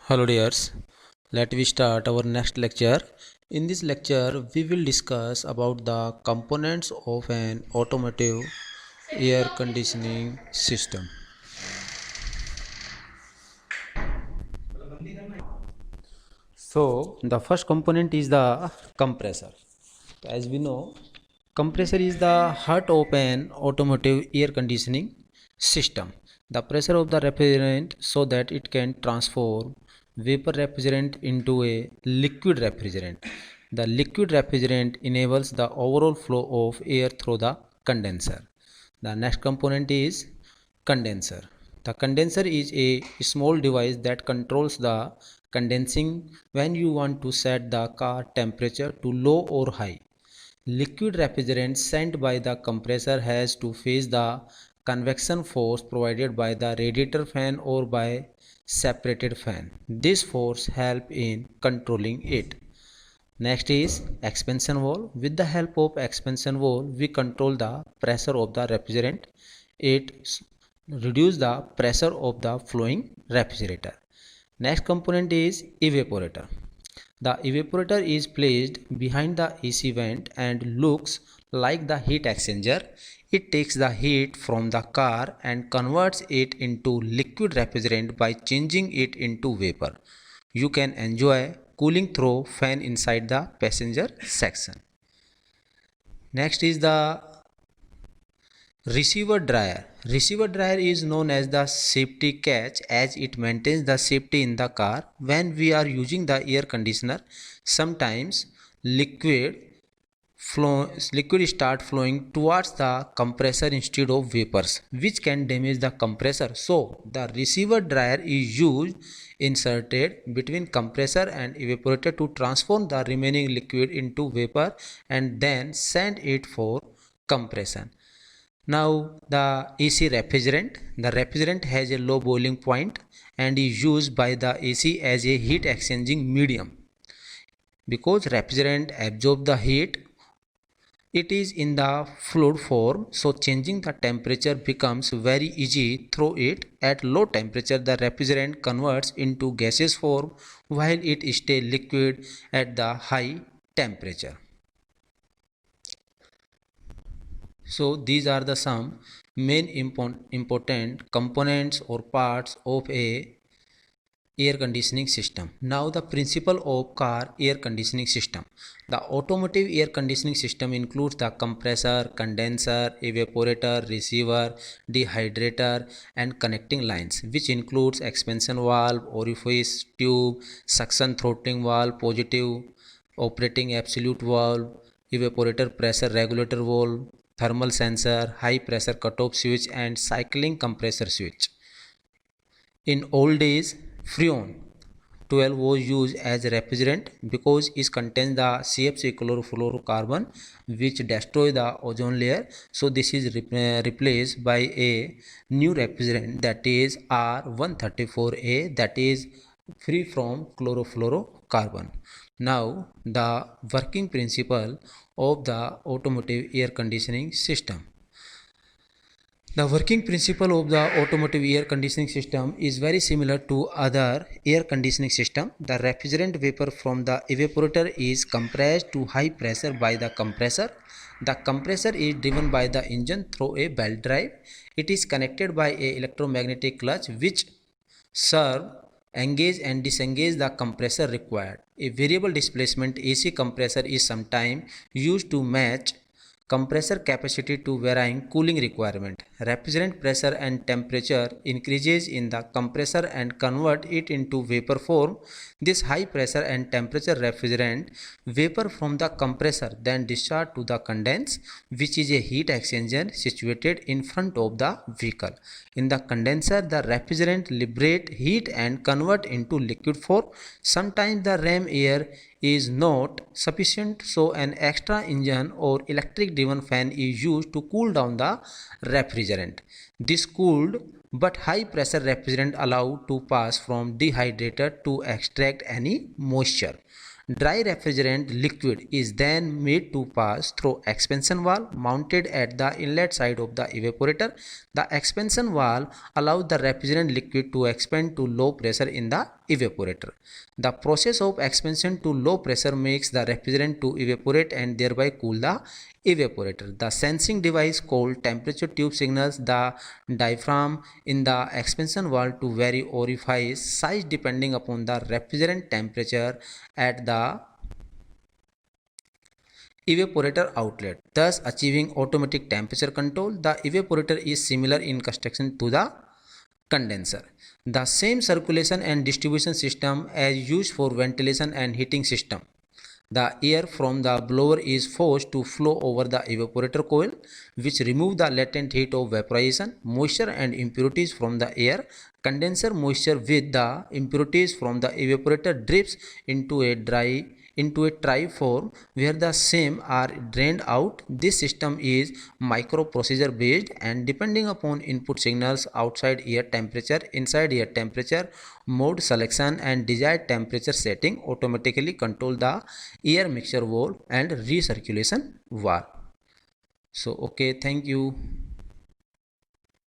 Hello dears, let we start our next lecture. In this lecture, we will discuss about the components of an automotive air conditioning system. So, the first component is the compressor. As we know, compressor is the heart of an automotive air conditioning system. The pressure of the refrigerant so that it can transform vapor refrigerant into a liquid refrigerant. The liquid refrigerant enables the overall flow of air through the condenser. The next component is condenser. The condenser is a small device that controls the condensing when you want to set the car temperature to low or high. Liquid refrigerant sent by the compressor has to face the convection force provided by the radiator fan or by separated fan. This force helps in controlling it. Next is expansion valve. With the help of expansion valve, we control the pressure of the refrigerant. It reduces the pressure of the flowing refrigerator. Next component is evaporator. The evaporator is placed behind the AC vent and looks like the heat exchanger. It takes the heat from the car and converts it into liquid refrigerant by changing it into vapor. You can enjoy cooling through fan inside the passenger section. Next is the receiver dryer. Receiver dryer is known as the safety catch as it maintains the safety in the car. When we are using the air conditioner, sometimes liquid liquid start flowing towards the compressor instead of vapors, which can damage the compressor. So the receiver dryer is used inserted between compressor and evaporator to transform the remaining liquid into vapor and then send it for compression. Now the AC refrigerant. The refrigerant has a low boiling point and is used by the AC as a heat exchanging medium. Because refrigerant absorbs the heat, it is in the fluid form, so changing the temperature becomes very easy through it. At low temperature, the refrigerant converts into gaseous form while it stays liquid at the high temperature. So these are the some main important components or parts of a air conditioning system. Now the principle of car air conditioning system. The automotive air conditioning system includes the compressor, condenser, evaporator, receiver, dehydrator and connecting lines, which includes expansion valve, orifice tube, suction throttling valve, positive operating absolute valve, evaporator pressure regulator valve, thermal sensor, high pressure cutoff switch and cycling compressor switch. In old days, Freon 12 was used as a refrigerant because it contains the CFC chlorofluorocarbon which destroy the ozone layer. So this is replaced by a new refrigerant that is R134A that is free from chlorofluorocarbon. Now the working principle of the automotive air conditioning system. The working principle of the automotive air conditioning system is very similar to other air conditioning system. The refrigerant vapor from the evaporator is compressed to high pressure by the compressor. The compressor is driven by the engine through a belt drive. It is connected by a electromagnetic clutch which serve engage and disengage the compressor required. A variable displacement AC compressor is sometimes used to match compressor capacity to varying cooling requirement. Refrigerant pressure and temperature increases in the compressor and convert it into vapor form. This high pressure and temperature refrigerant vapor from the compressor then discharge to the condense, which is a heat exchanger situated in front of the vehicle. In the condenser, the refrigerant liberate heat and convert into liquid form. Sometimes the RAM air is not sufficient, so an extra engine or electric driven fan is used to cool down the refrigerant. This cooled but high pressure refrigerant allowed to pass from dehydrator to extract any moisture. Dry refrigerant liquid is then made to pass through expansion valve mounted at the inlet side of the evaporator. The expansion valve allows the refrigerant liquid to expand to low pressure in the evaporator. The process of expansion to low pressure makes the refrigerant to evaporate and thereby cool the evaporator. The sensing device called temperature tube signals the diaphragm in the expansion valve to vary orifice size depending upon the refrigerant temperature at the evaporator outlet, thus achieving automatic temperature control. The evaporator is similar in construction to the condenser. The same circulation and distribution system as used for ventilation and heating system. The air from the blower is forced to flow over the evaporator coil, which remove the latent heat of vaporization, moisture and impurities from the air. Condenser moisture with the impurities from the evaporator drips into a tray form where the same are drained out. This system is microprocessor based and depending upon input signals, outside air temperature, inside air temperature, mode selection and desired temperature setting automatically control the air mixture valve and recirculation valve. So okay, thank you.